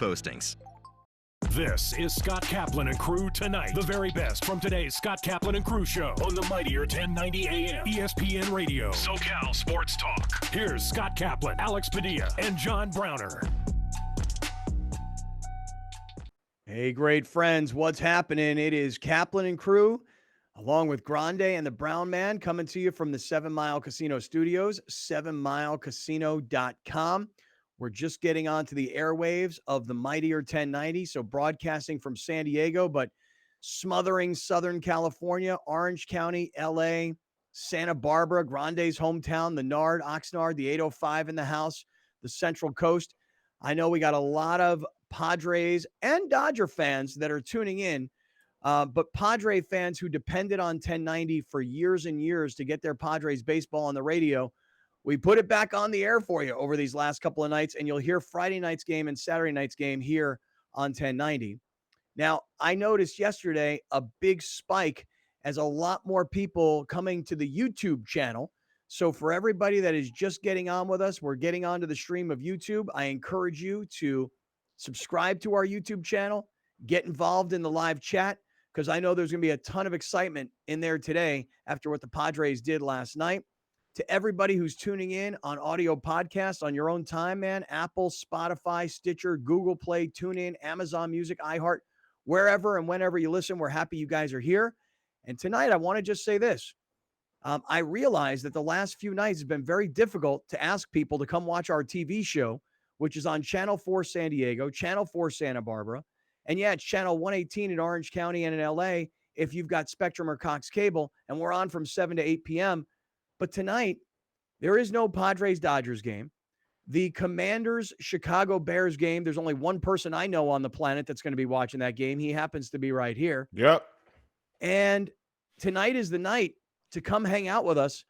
postings. This is Scott Kaplan and Crew Tonight. The very best from today's Scott Kaplan and Crew show on the mightier 1090 AM ESPN Radio. SoCal Sports Talk. Here's Scott Kaplan, Alex Padilla, and John Browner. Hey, great friends. What's happening? It is Kaplan and Crew, along with Grande and the Brown Man, coming to you from the 7 Mile Casino Studios, 7milecasino.com. We're just getting onto the airwaves of the mightier 1090, so broadcasting from San Diego, but smothering Southern California, Orange County, LA, Santa Barbara, Grande's hometown, the Nard, Oxnard, the 805 in the house, the Central Coast. I know we got a lot of Padres and Dodger fans that are tuning in, but Padre fans who depended on 1090 for years and years to get their Padres baseball on the radio. We put it back on the air for you over these last couple of nights, and you'll hear Friday night's game and Saturday night's game here on 1090. Now, I noticed yesterday a big spike as a lot more people coming to the YouTube channel. So for everybody that is just getting on with us, we're getting onto the stream of YouTube. I encourage you to subscribe to our YouTube channel, get involved in the live chat, because I know there's going to be a ton of excitement in there today after what the Padres did last night. To everybody who's tuning in on audio podcasts on your own time, man, Apple, Spotify, Stitcher, Google Play, TuneIn, Amazon Music, iHeart, wherever and whenever you listen, we're happy you guys are here. And tonight, I want to just say this. I realize that the last few nights has been very difficult to ask people to come watch our TV show, which is on Channel 4 San Diego, Channel 4 Santa Barbara, and yeah, it's Channel 118 in Orange County and in LA if you've got Spectrum or Cox Cable, and we're on from 7 to 8 p.m., but tonight, there is no Padres-Dodgers game. The Commanders-Chicago Bears game, there's only one person I know on the planet that's going to be watching that game. He happens to be right here. Yep. And tonight is the night to come hang out with us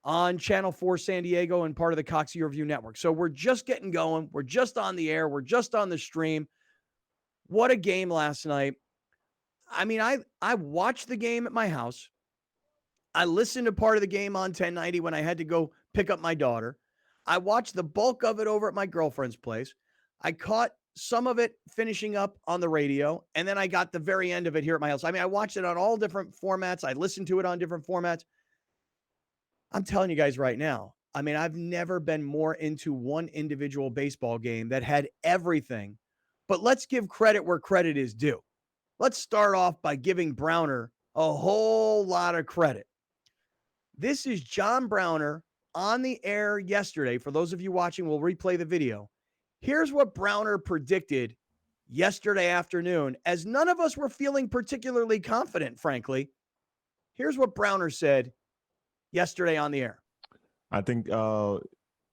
on Channel 4 San Diego and part of the Cox View Network. So we're just getting going. We're just on the air. We're just on the stream. What a game last night. I mean, I watched the game at my house. I listened to part of the game on 1090 when I had to go pick up my daughter. I watched the bulk of it over at my girlfriend's place. I caught some of it finishing up on the radio, and then I got the very end of it here at my house. I mean, I watched it on all different formats. I listened to it on different formats. I'm telling you guys right now, I mean, I've never been more into one individual baseball game that had everything. But let's give credit where credit is due. Let's start off by giving Browner a whole lot of credit. This is John Browner on the air yesterday. For those of you watching, we'll replay the video. Here's what Browner predicted yesterday afternoon, as none of us were feeling particularly confident, frankly. Here's what Browner said yesterday on the air. I think Clayton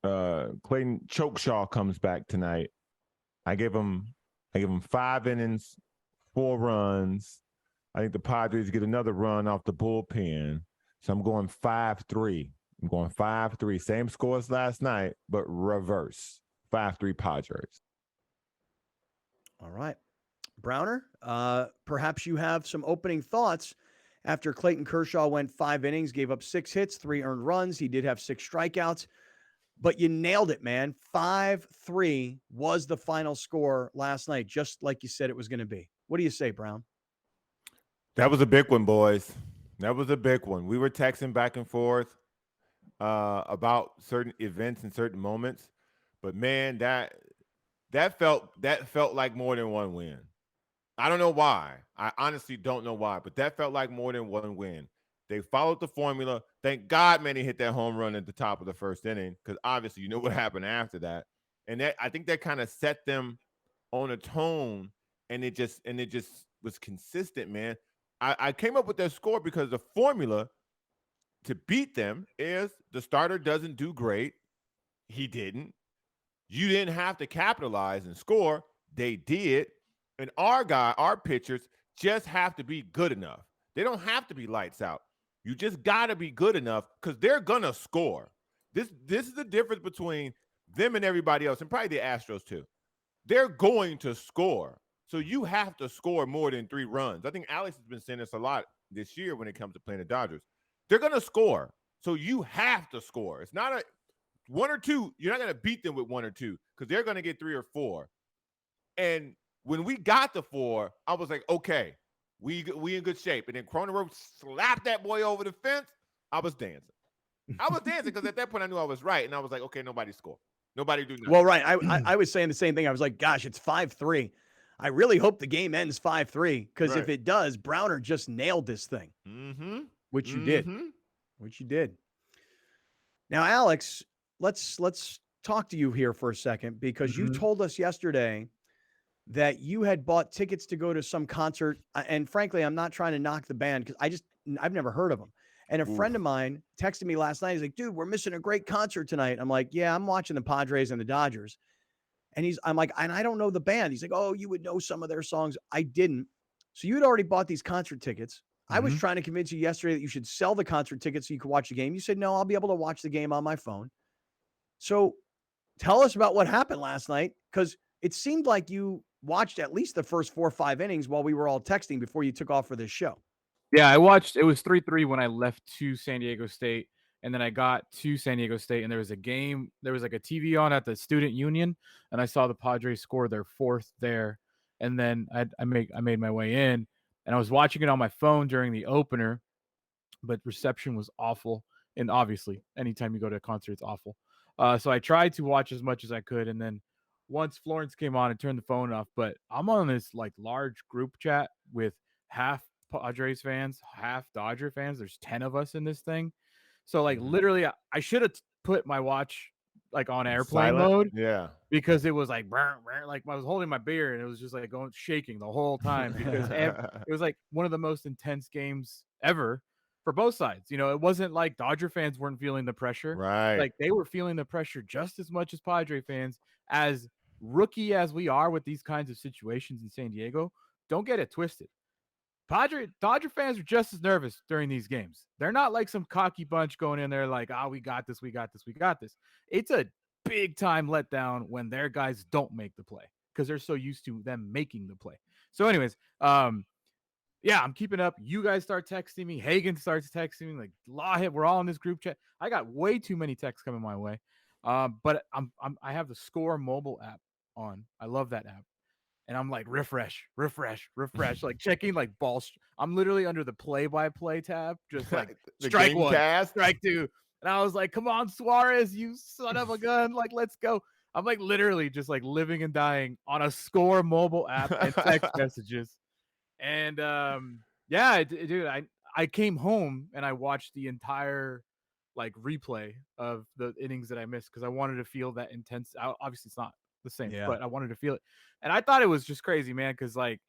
Chokeshaw comes back tonight. I give him 5 innings, 4 runs. I think the Padres get another run off the bullpen. So I'm going 5-3. I'm going 5-3. Same score as last night, but reverse. 5-3 Padres. All right. Browner, perhaps you have some opening thoughts after Clayton Kershaw went 5 innings, gave up 6 hits, 3 earned runs. He did have 6 strikeouts, but you nailed it, man. 5-3 was the final score last night, just like you said it was going to be. What do you say, Brown? That was a big one, boys. That was a big one. We were texting back and forth about certain events and certain moments, but man, that felt like more than one win. I don't know why. I honestly don't know why, but that felt like more than one win. They followed the formula. Thank God Manny hit that home run at the top of the first inning, because obviously you know what happened after that. And I think that kind of set them on a tone, and it just was consistent, man. I came up with that score because the formula to beat them is the starter doesn't do great. He didn't. You didn't have to capitalize and score. They did. And our pitchers just have to be good enough. They don't have to be lights out. You just got to be good enough, because they're going to score. This is the difference between them and everybody else, and probably the Astros too. They're going to score. So you have to score more than 3 runs. I think Alex has been saying this a lot this year when it comes to playing the Dodgers. They're going to score. So you have to score. It's not 1 or 2. You're not going to beat them with 1 or 2, because they're going to get 3 or 4. And when we got the 4, I was like, okay, we in good shape. And then Cronenberg slapped that boy over the fence. I was dancing. Because at that point I knew I was right, and I was like, okay, nobody score. Nobody do nothing. Well, right. I was saying the same thing. I was like, gosh, it's 5-3. I really hope the game ends 5-3 because if it does, Browner just nailed this thing, which you did. Now, Alex, let's talk to you here for a second because you told us yesterday that you had bought tickets to go to some concert. And frankly, I'm not trying to knock the band because I've never heard of them. And a friend of mine texted me last night. He's like, dude, we're missing a great concert tonight. I'm like, yeah, I'm watching the Padres and the Dodgers. And I'm like, and I don't know the band. He's like, oh, you would know some of their songs. I didn't. So you had already bought these concert tickets. I was trying to convince you yesterday that you should sell the concert tickets so you could watch the game. You said, no, I'll be able to watch the game on my phone. So tell us about what happened last night, because it seemed like you watched at least the first 4 or 5 innings while we were all texting before you took off for this show. Yeah, I watched. It was 3-3 when I left to San Diego State, and then I got to San Diego State, and there was a game. There was like a TV on at the Student Union, and I saw the Padres score their 4th there, and then I made my way in, and I was watching it on my phone during the opener, but reception was awful, and obviously, anytime you go to a concert, it's awful. So I tried to watch as much as I could, and then once Florence came on, and turned the phone off. But I'm on this like large group chat with half Padres fans, half Dodger fans. There's 10 of us in this thing. So like literally I should have put my watch like on airplane mode. Yeah. Because it was like like I was holding my beer and it was just like shaking the whole time because it was like one of the most intense games ever for both sides. You know, it wasn't like Dodger fans weren't feeling the pressure. Right. Like they were feeling the pressure just as much as Padre fans. As rookie as we are with these kinds of situations in San Diego, don't get it twisted. Dodger fans are just as nervous during these games. They're not like some cocky bunch going in there like, we got this. It's a big time letdown when their guys don't make the play because they're so used to them making the play. So anyways, yeah, I'm keeping up. You guys start texting me. Hagen starts texting me. Like, Lawhead, we're all in this group chat. I got way too many texts coming my way. But I have the Score mobile app on. I love that app. And I'm like, refresh, like checking like balls. I'm literally under the play-by-play tab, just like strike 1, strike 2. And I was like, come on, Suarez, you son of a gun. Like, let's go. I'm like literally just like living and dying on a Score mobile app and text messages. And yeah, dude, I came home and I watched the entire like replay of the innings that I missed because I wanted to feel that intense. Obviously, it's not the same, but I wanted to feel it. And I thought it was just crazy, man, because like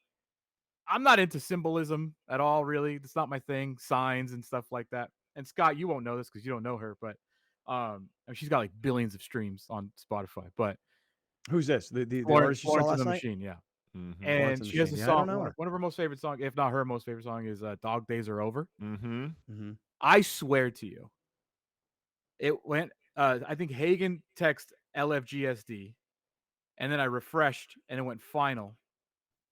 I'm not into symbolism at all, really. It's not my thing, signs and stuff like that. And Scott, you won't know this because you don't know her, but she's got like billions of streams on Spotify. But who's this? The artist you saw last night? Machine, yeah. And she has a song. One of her most favorite songs, if not her most favorite song, is "Dog Days Are Over." I swear to you, it went. I think Hagen text LFGSD. And then I refreshed and it went final.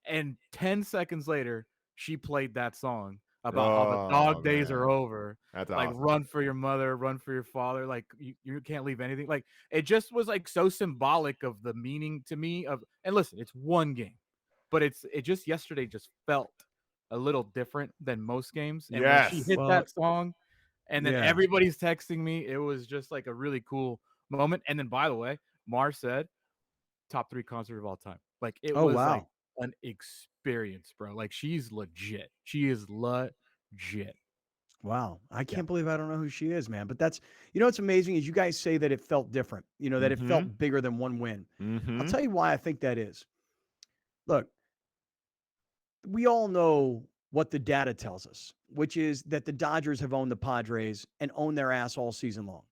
And 10 seconds later, she played that song about how the dog days are over. That's like awesome. Run for your mother, run for your father. Like you can't leave anything. Like it just was like so symbolic of the meaning to me of, and listen, it's one game, but it just yesterday just felt a little different than most games. And when she hit that song and then everybody's texting me, it was just like a really cool moment. And then by the way, Mar said, top 3 concert of all time. Like it was like an experience, bro. Like she's legit. She is legit. Wow. I can't believe I don't know who she is, man. But that's, what's amazing is you guys say that it felt different, that it felt bigger than one win. I'll tell you why I think that is. Look, we all know what the data tells us, which is that the Dodgers have owned the Padres and owned their ass all season long.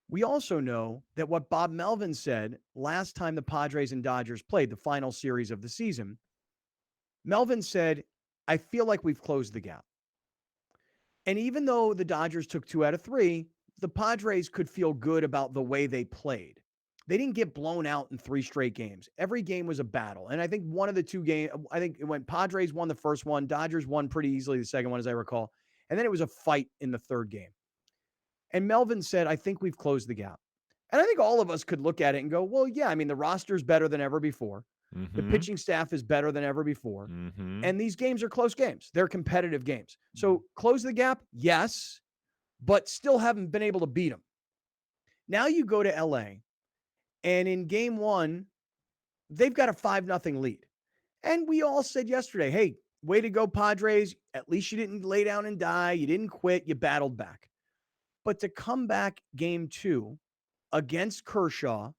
We also know that what Bob Melvin said last time the Padres and Dodgers played the final series of the season, Melvin said, I feel like we've closed the gap. And even though the Dodgers took 2 out of 3, the Padres could feel good about the way they played. They didn't get blown out in 3 straight games. Every game was a battle. And I think one of the 2 games, I think it went Padres won the first one, Dodgers won pretty easily the second one, as I recall. And then it was a fight in the 3rd game. And Melvin said, I think we've closed the gap. And I think all of us could look at it and go, well, yeah, I mean, the roster's better than ever before. The pitching staff is better than ever before. And these games are close games. They're competitive games. So close the gap, yes, but still haven't been able to beat them. Now you go to LA, and in game one, they've got a 5-0 lead. And we all said yesterday, hey, way to go, Padres. At least you didn't lay down and die. You didn't quit. You battled back. But to come back game two against Kershaw,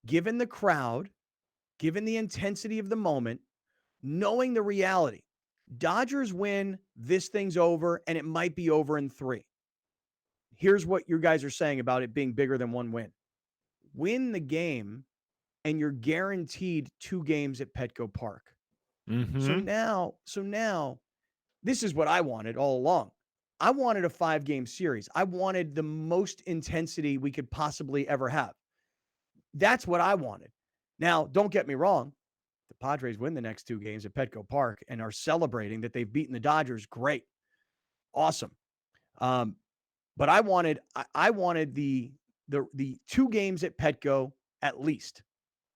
given the crowd, given the intensity of the moment, knowing the reality, Dodgers win, this thing's over, and it might be over in 3. Here's what you guys are saying about it being bigger than one win. Win the game, and you're guaranteed 2 games at Petco Park. So now, this is what I wanted all along. I wanted a 5-game series. I wanted the most intensity we could possibly ever have. That's what I wanted. Now, don't get me wrong. The Padres win the next 2 games at Petco Park and are celebrating that they've beaten the Dodgers. Great. Awesome. But I wanted the 2 games at Petco at least.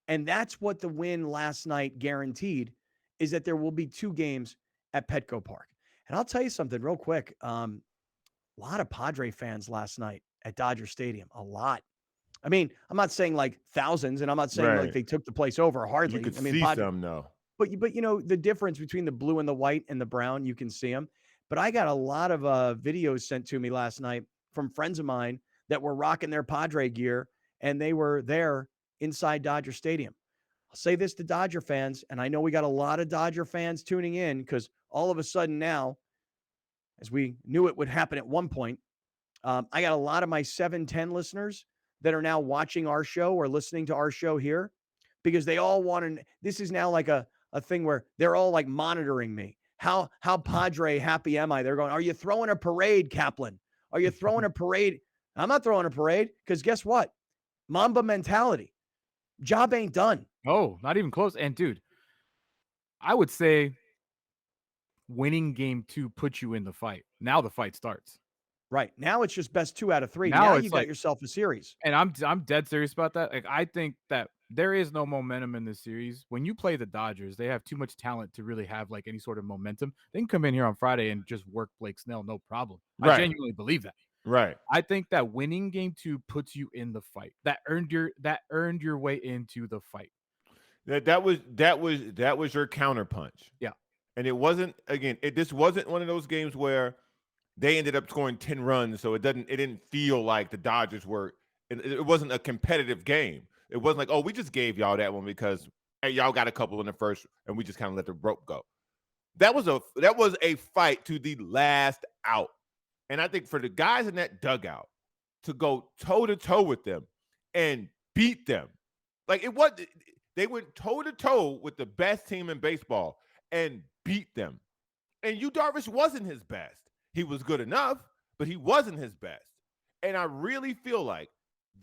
And that's what the win last night guaranteed, is that there will be 2 games at Petco Park. And I'll tell you something real quick. A lot of Padre fans last night at Dodger Stadium. A lot. I mean, I'm not saying like thousands, and I'm not saying like they took the place over. Hardly. You could I mean, see some though. But you know the difference between the blue and the white and the brown, you can see them. But I got a lot of videos sent to me last night from friends of mine that were rocking their Padre gear, and they were there inside Dodger Stadium. I'll say this to Dodger fans, and I know we got a lot of Dodger fans tuning in because all of a sudden now, as we knew it would happen at one point, I got a lot of my 710 listeners that are now watching our show or listening to our show here because they all want to. This is now like a thing where they're all like monitoring me. How Padre happy am I? They're going, are you throwing a parade, Kaplan? Are you throwing a parade? I'm not throwing a parade because guess what? Mamba mentality. Job ain't done. Oh, not even close. And dude, I would say winning game 2 puts you in the fight. Now the fight starts. Right. Now it's just best 2 out of 3. Now you got yourself a series. And I'm dead serious about that. Like, I think that there is no momentum in this series. When you play the Dodgers, they have too much talent to really have like any sort of momentum. They can come in here on Friday and just work Blake Snell, no problem. Right. I genuinely believe that. Right. I think that winning game 2 puts you in the fight. That earned your way into the fight. That was your counterpunch. Yeah. And it wasn't, again, this wasn't one of those games where they ended up scoring 10 runs, so it didn't feel like the Dodgers were. It wasn't a competitive game. It wasn't like, oh, we just gave y'all that one because hey, y'all got a couple in the first, and we just kind of let the rope go. That was a fight to the last out, and I think for the guys in that dugout to go toe to toe with them and beat them, like they went toe to toe with the best team in baseball and beat them. And Yu Darvish wasn't his best. He was good enough, but he wasn't his best. And I really feel like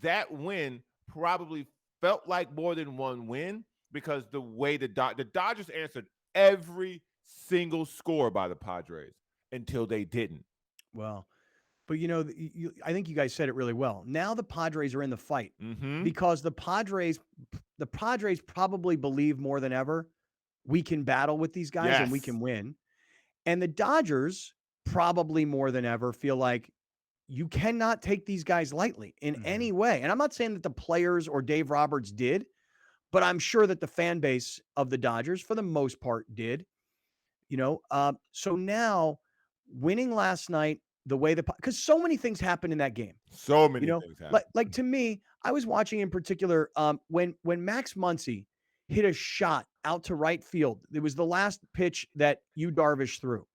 that win probably felt like more than one win because the way the Dodgers answered every single score by the Padres until they didn't. Well, but I think you guys said it really well. Now the Padres are in the fight because the Padres probably believe more than ever we can battle with these guys and we can win. And the Dodgers probably more than ever feel like you cannot take these guys lightly in any way. And I'm not saying that the players or Dave Roberts did, but I'm sure that the fan base of the Dodgers for the most part did, so now winning last night, the way because so many things happened in that game. So many things happened. Like to me, I was watching in particular when Max Muncy hit a shot out to right field. It was the last pitch that Yu Darvish threw.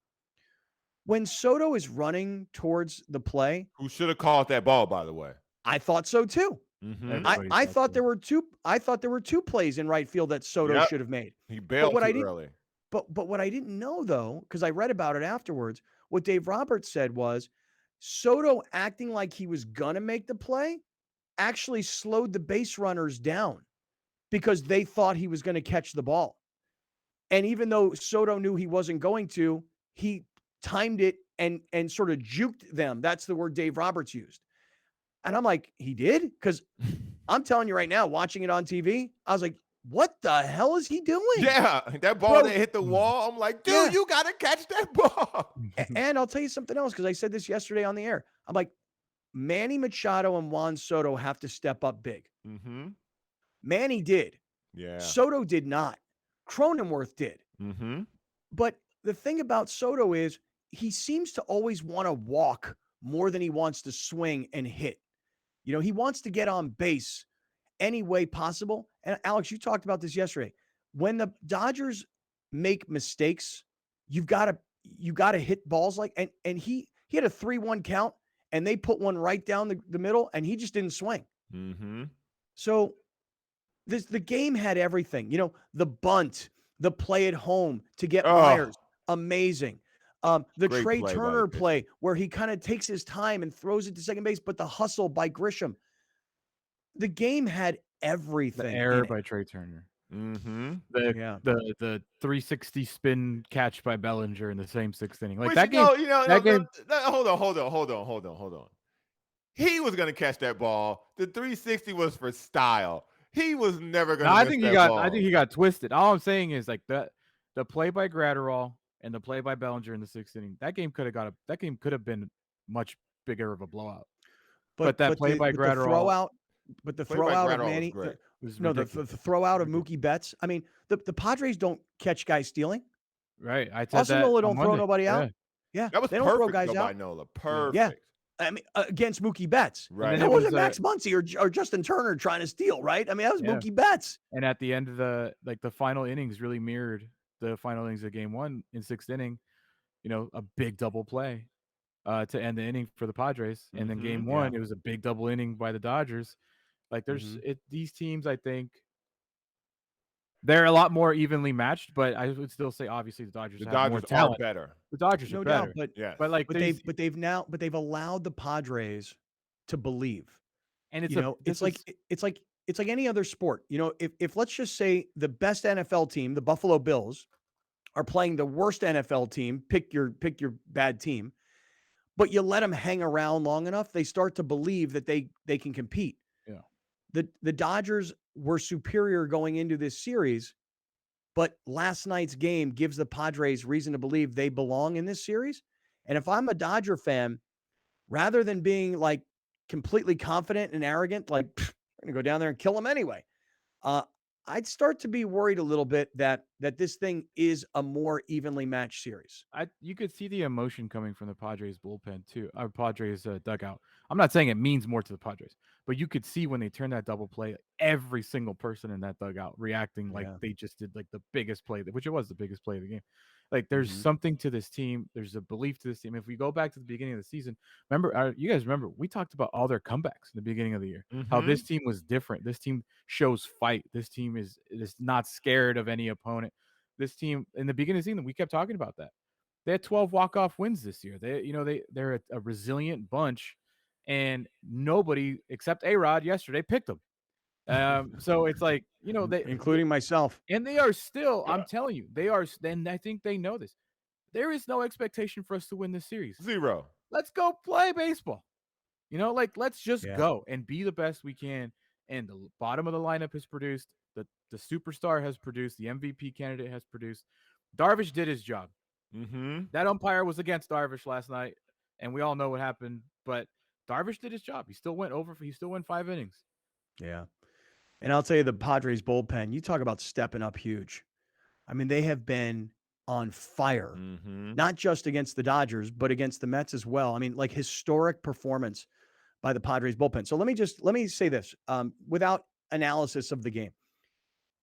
When Soto is running towards the play, who should have called that ball, by the way? I thought so too. I thought there were two. I thought there were 2 plays in right field that Soto should have made. He bailed too early. But what I didn't know though, because I read about it afterwards, what Dave Roberts said was Soto acting like he was gonna make the play actually slowed the base runners down because they thought he was going to catch the ball. And even though Soto knew he wasn't going to, he timed it and sort of juked them. That's the word Dave Roberts used. And I'm like, he did? Because I'm telling you right now, watching it on TV, I was like, what the hell is he doing? Yeah, that ball Bro, that hit the wall. I'm like, dude, yeah. you gotta catch that ball. And I'll tell you something else, because I said this yesterday on the air. I'm like, Manny Machado and Juan Soto have to step up big. Mm-hmm. Manny did. Yeah. Soto did not. Cronenworth did. Mm-hmm. But the thing about Soto is he seems to always want to walk more than he wants to swing and hit. You know, he wants to get on base any way possible. And Alex, you talked about this yesterday. When the Dodgers make mistakes, you've got to hit balls like, and he had a 3-1 count and they put one right down the middle and he just didn't swing. Mm-hmm. So the game had everything. You know, the bunt, the play at home to get Myers, amazing. The Great Trey play by the Turner pitcher. play where he kind of takes his time and throws it to second base, but the hustle by Grisham. The game had everything. The error in it. by Trey Turner. Mm-hmm. The 360 spin catch by Bellinger in the same sixth inning. Like But that game. hold on. He was gonna catch that ball. The 360 was for style. He was never gonna. No, I miss think that he got. ball. I think he got twisted. All I'm saying is like the play by Gratterall and the play by Bellinger in the sixth inning. That game could have been much bigger of a blowout. But that play by Gratterall. The Play by throwout of Gratterall was Manny. great. The throwout of Mookie Betts. I mean, the Padres don't catch guys stealing. Right. I said Austin that Nola on don't throw Monday. nobody out. Yeah, That was they don't throw perfect guys though by out. Nola. Perfect. Yeah. I mean, against Mookie Betts. Right. And That then wasn't Max Muncy or Justin Turner trying to steal, right? I mean, that was Mookie Betts. And at the end of the final innings really mirrored the final innings of game one in sixth inning. You know, a big double play to end the inning for the Padres. And then game one, it was a big double inning by the Dodgers. Like these teams, I think they're a lot more evenly matched, but I would still say obviously the Dodgers have more talent. Are better. The Dodgers are better. Doubt, but they've allowed the Padres to believe. And it's like any other sport. You know, if let's just say the best NFL team, the Buffalo Bills, are playing the worst NFL team, pick your bad team, but you let them hang around long enough, they start to believe that they can compete. Yeah. The Dodgers were superior going into this series, but last night's game gives the Padres reason to believe they belong in this series. And if I'm a Dodger fan, rather than being like completely confident and arrogant, like we're gonna go down there and kill them anyway, I'd start to be worried a little bit that this thing is a more evenly matched series. You could see the emotion coming from the Padres bullpen too, or Padres dugout. I'm not saying it means more to the Padres, but you could see when they turned that double play, every single person in that dugout reacting like they just did like the biggest play, which it was the biggest play of the game. Like there's something to this team. There's a belief to this team. If we go back to the beginning of the season, you guys remember we talked about all their comebacks in the beginning of the year. How this team was different. This team shows fight. This team is not scared of any opponent. This team in the beginning of the season, we kept talking about that. They had 12 walk-off wins this year. They're a resilient bunch, and nobody except A-Rod yesterday picked them. So it's like, including myself. And they are still, I'm telling you, they are, and I think they know this. There is no expectation for us to win this series. Zero. Let's go play baseball. Let's just go and be the best we can. And the bottom of the lineup has produced. The superstar has produced. The MVP candidate has produced. Darvish did his job. That umpire was against Darvish last night, and we all know what happened. But Darvish did his job. He still went 5 innings. Yeah. And I'll tell you, the Padres bullpen, you talk about stepping up huge. I mean, they have been on fire, not just against the Dodgers, but against the Mets as well. I mean, like historic performance by the Padres bullpen. So let me say this without analysis of the game.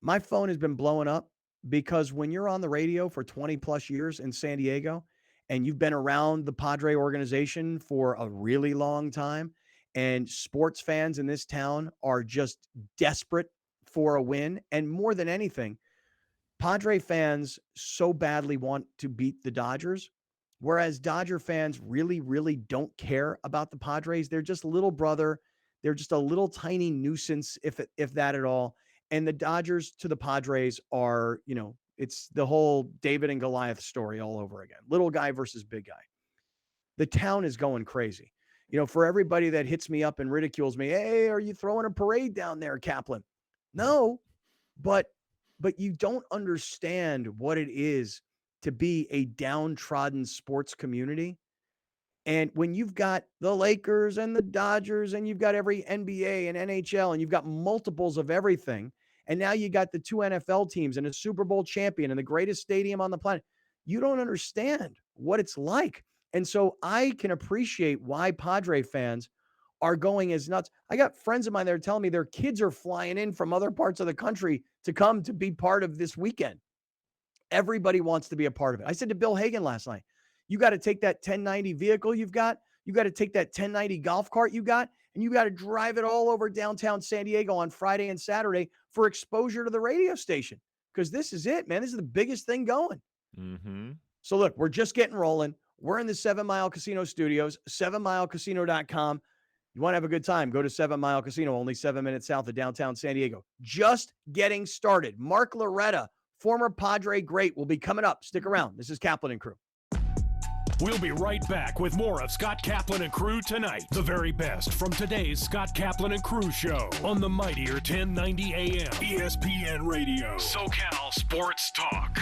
My phone has been blowing up because when you're on the radio for 20 plus years in San Diego and you've been around the Padre organization for a really long time, and sports fans in this town are just desperate for a win. And more than anything, Padre fans so badly want to beat the Dodgers, whereas Dodger fans really, really don't care about the Padres. They're just little brother. They're just a little tiny nuisance, if that at all. And the Dodgers to the Padres are, it's the whole David and Goliath story all over again. Little guy versus big guy. The town is going crazy. For everybody that hits me up and ridicules me, hey, are you throwing a parade down there, Kaplan? No, But you don't understand what it is to be a downtrodden sports community. And when you've got the Lakers and the Dodgers and you've got every NBA and NHL and you've got multiples of everything, and now you got the 2 NFL teams and a Super Bowl champion and the greatest stadium on the planet, you don't understand what it's like. And so I can appreciate why Padre fans are going as nuts. I got friends of mine that are telling me their kids are flying in from other parts of the country to come to be part of this weekend. Everybody wants to be a part of it. I said to Bill Hagan last night, you got to take that 1090 vehicle you've got, you got to take that 1090 golf cart you got, and you got to drive it all over downtown San Diego on Friday and Saturday for exposure to the radio station. Because this is it, man. This is the biggest thing going. Mm-hmm. So look, we're just getting rolling. We're in the 7 Mile Casino studios, 7milecasino.com. You want to have a good time, go to 7 Mile Casino, only 7 minutes south of downtown San Diego. Just getting started. Mark Loretta, former Padre great, will be coming up. Stick around. This is Kaplan and Crew. We'll be right back with more of Scott Kaplan and Crew tonight. The very best from today's Scott Kaplan and Crew show on the mightier 1090 AM ESPN Radio. SoCal Sports Talk.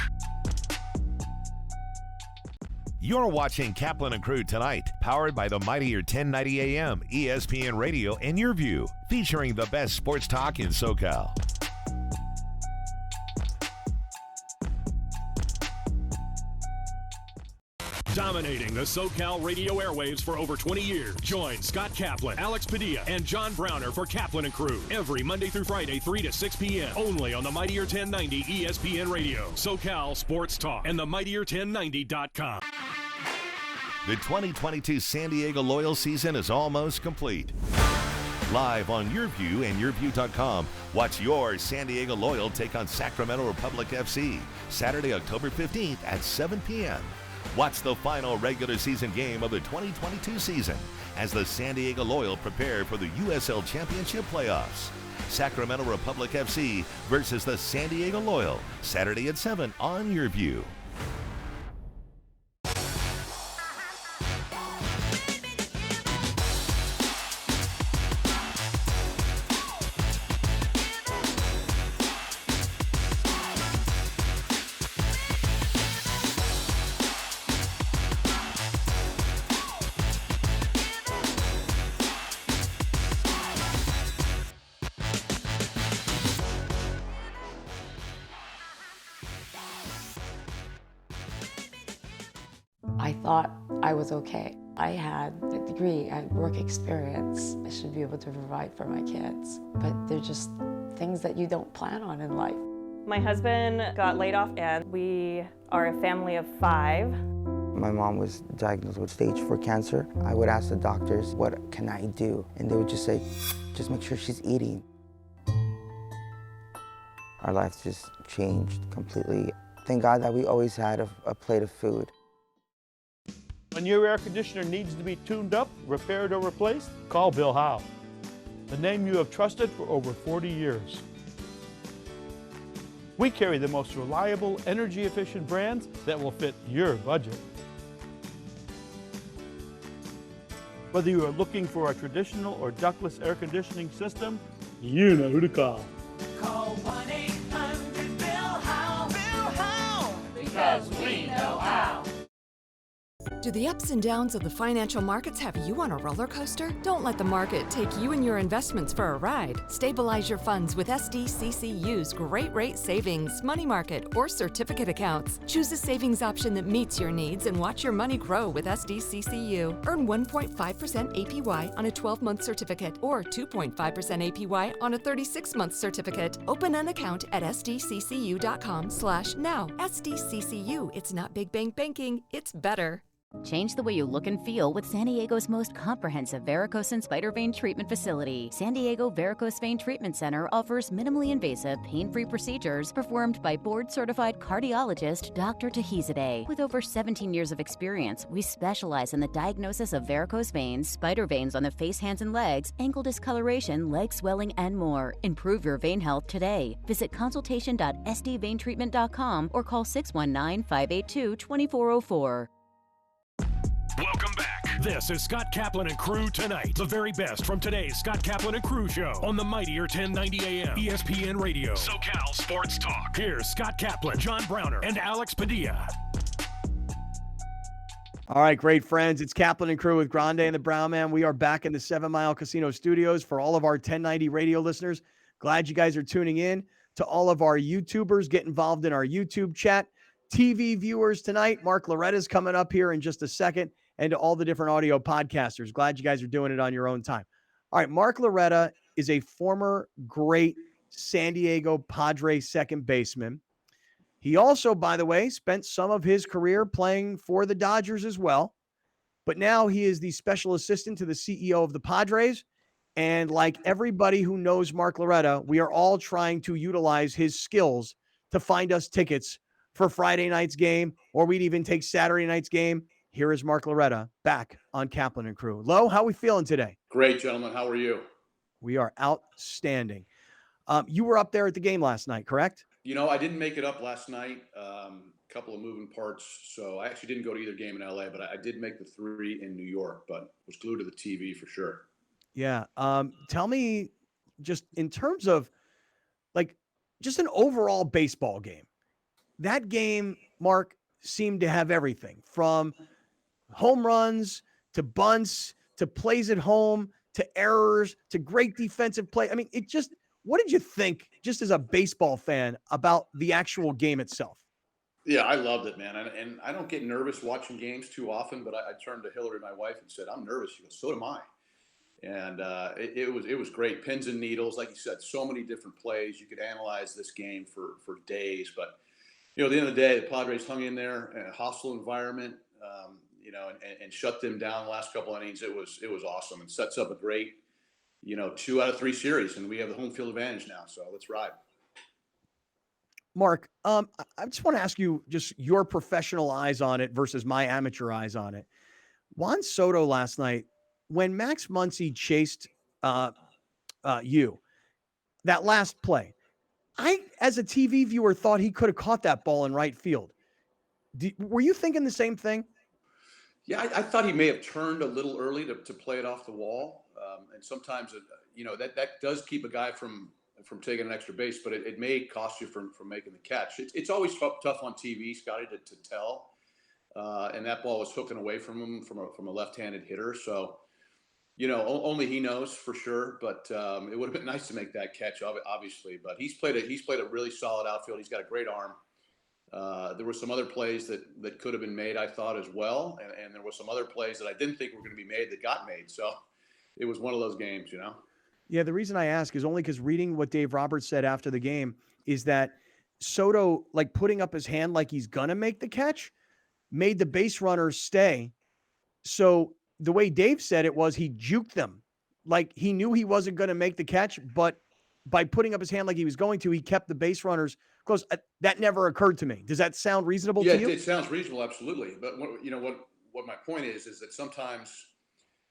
You're watching Kaplan and Crew tonight, powered by the mightier 1090 AM ESPN Radio and Your View, featuring the best sports talk in SoCal. Dominating the SoCal radio airwaves for over 20 years. Join Scott Kaplan, Alex Padilla, and John Browner for Kaplan and Crew every Monday through Friday, 3 to 6 p.m. only on the mightier 1090 ESPN Radio, SoCal Sports Talk, and the mightier1090.com. The 2022 San Diego Loyal season is almost complete. Live on Your View and YourView.com, watch your San Diego Loyal take on Sacramento Republic FC Saturday, October 15th at 7 p.m. Watch the final regular season game of the 2022 season as the San Diego Loyal prepare for the USL Championship playoffs. Sacramento Republic FC versus the San Diego Loyal, Saturday at 7 on Your View. I thought I was okay. I had a degree, I had work experience. I should be able to provide for my kids. But they're just things that you don't plan on in life. My husband got laid off and we are a family of 5. My mom was diagnosed with stage 4 cancer. I would ask the doctors, what can I do? And they would just say, just make sure she's eating. Our lives just changed completely. Thank God that we always had a plate of food. When your air conditioner needs to be tuned up, repaired, or replaced, call Bill Howe, the name you have trusted for over 40 years. We carry the most reliable, energy-efficient brands that will fit your budget. Whether you are looking for a traditional or ductless air conditioning system, you know who to call. Call 1-800-BILL-HOWE. Bill Howe. Because we know how. Do the ups and downs of the financial markets have you on a roller coaster? Don't let the market take you and your investments for a ride. Stabilize your funds with SDCCU's Great Rate Savings, Money Market, or Certificate accounts. Choose a savings option that meets your needs and watch your money grow with SDCCU. Earn 1.5% APY on a 12-month certificate or 2.5% APY on a 36-month certificate. Open an account at sdccu.com/now. SDCCU, it's not big bank banking, it's better. Change the way you look and feel with San Diego's most comprehensive varicose and spider vein treatment facility. San Diego Varicose Vein Treatment Center offers minimally invasive, pain-free procedures performed by board-certified cardiologist Dr. Tahizadeh. With over 17 years of experience, we specialize in the diagnosis of varicose veins, spider veins on the face, hands, and legs, ankle discoloration, leg swelling, and more. Improve your vein health today. Visit consultation.sdveintreatment.com or call 619-582-2404. Welcome back This is Scott Kaplan and Crew Tonight. The very best from today's Scott Kaplan and Crew show on the mightier 1090 AM ESPN Radio. SoCal Sports Talk. Here's Scott Kaplan, John Browner, and Alex Padilla. All right, great friends. It's Kaplan and Crew with Grande and the Brown Man. We are back in the 7 Mile Casino studios for all of our 1090 radio listeners. Glad you guys are tuning in. To all of our YouTubers, get involved in our YouTube chat. TV viewers tonight, Mark Loretta is coming up here in just a second. And to all the different audio podcasters, glad you guys are doing it on your own time. All right, Mark Loretta is a former great San Diego Padres second baseman. He also, by the way, spent some of his career playing for the Dodgers as well. But now he is the special assistant to the CEO of the Padres. And like everybody who knows Mark Loretta, we are all trying to utilize his skills to find us tickets for Friday night's game, or we'd even take Saturday night's game. Here is Mark Loretta back on Kaplan and Crew. Lo, how are we feeling today? Great, gentlemen. How are you? We are outstanding. You were up there at the game last night, correct? I didn't make it up last night. A couple of moving parts. So I actually didn't go to either game in LA, but I did make the 3 in New York, but was glued to the TV for sure. Yeah. Tell me, just in terms of just an overall baseball game, that game, Mark, seemed to have everything from home runs to bunts to plays at home to errors to great defensive play. I mean, what did you think, just as a baseball fan, about the actual game itself? Yeah, I loved it, man. And I don't get nervous watching games too often, but I turned to Hillary, my wife, and said, "I'm nervous." She goes, "So am I." And it was great. Pins and needles, like you said, so many different plays. You could analyze this game for days. But, at the end of the day, the Padres hung in there in a hostile environment, and shut them down the last couple innings. It was awesome and sets up a great, 2 out of 3 series. And we have the home field advantage now. So let's ride. Mark, I just want to ask you just your professional eyes on it versus my amateur eyes on it. Juan Soto last night, when Max Muncy chased you, that last play, I, as a TV viewer, thought he could have caught that ball in right field. Were you thinking the same thing? Yeah, I thought he may have turned a little early to play it off the wall. And sometimes, that does keep a guy from taking an extra base, but it may cost you from making the catch. It's always tough on TV, Scotty, to tell. And that ball was hooking away from him from a left-handed hitter. So, only he knows for sure. But it would have been nice to make that catch, obviously. But he's played a really solid outfield. He's got a great arm. There were some other plays that could have been made, I thought, as well. And there were some other plays that I didn't think were going to be made that got made. So it was one of those games, Yeah, the reason I ask is only because reading what Dave Roberts said after the game is that Soto, putting up his hand like he's going to make the catch, made the base runners stay. So the way Dave said it was he juked them. He knew he wasn't going to make the catch, but by putting up his hand like he was going to, he kept the base runners close. That never occurred to me. Does that sound reasonable to you? Yeah, it sounds reasonable, absolutely. But what my point is that sometimes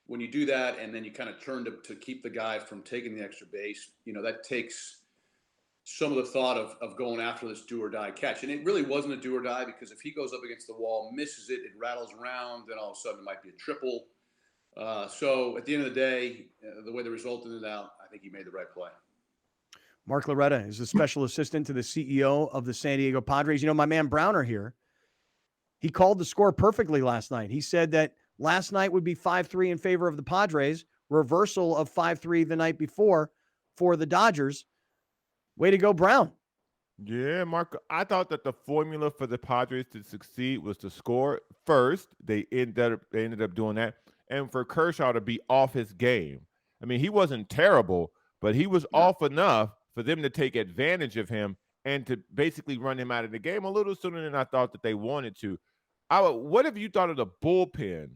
when you do that and then you kind of turn to keep the guy from taking the extra base, that takes some of the thought of going after this do or die catch. And it really wasn't a do or die, because if he goes up against the wall, misses it, it rattles around, then all of a sudden it might be a triple. So at the end of the day, the way the result ended out, I think he made the right play. Mark Loretta is the special assistant to the CEO of the San Diego Padres. My man Browner here, he called the score perfectly last night. He said that last night would be 5-3 in favor of the Padres, reversal of 5-3 the night before for the Dodgers. Way to go, Brown. Yeah, Mark, I thought that the formula for the Padres to succeed was to score first. They ended up doing that. And for Kershaw to be off his game. I mean, he wasn't terrible, but he was off enough for them to take advantage of him and to basically run him out of the game a little sooner than I thought that they wanted to. What have you thought of the bullpen